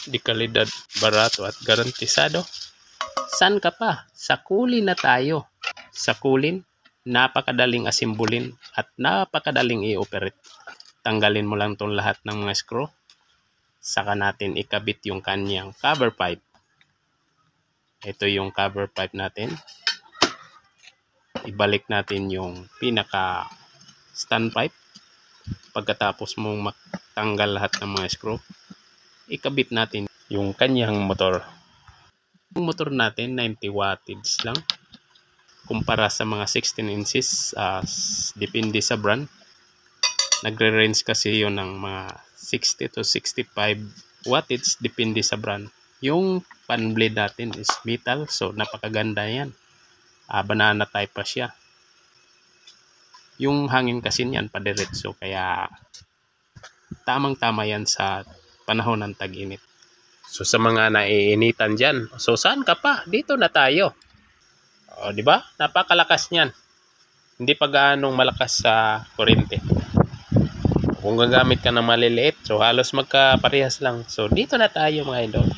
di kalidad, barato at garantisado. San ka pa? Sa kulin na tayo. Sa kulin, napakadaling asimbulin at napakadaling i-operate. Tanggalin mo lang itong lahat ng mga screw. Saka natin ikabit yung kanyang cover pipe. Ito yung cover pipe natin. Ibalik natin yung pinaka stand pipe. Pagkatapos mong matanggal lahat ng mga screw, ikabit natin yung kanyang motor. Yung motor natin 90 wattage lang kumpara sa mga 16 inches, depende sa brand. Nagre-range kasi yun ng mga 60 to 65 wattage, depende sa brand. Yung fan blade natin is metal, so napakaganda yan. Banana type pa siya. Yung hangin kasi niyan padiretso, kaya tamang-tama yan sa panahon ng tag-init. So sa mga naiinitan dyan, so saan ka pa? Dito na tayo. O, di ba? Napakalakas niyan. Hindi pa gaanong malakas sa kuryente. Kung gagamit ka ng maliliit, so halos magkaparehas lang. So dito na tayo mga idol.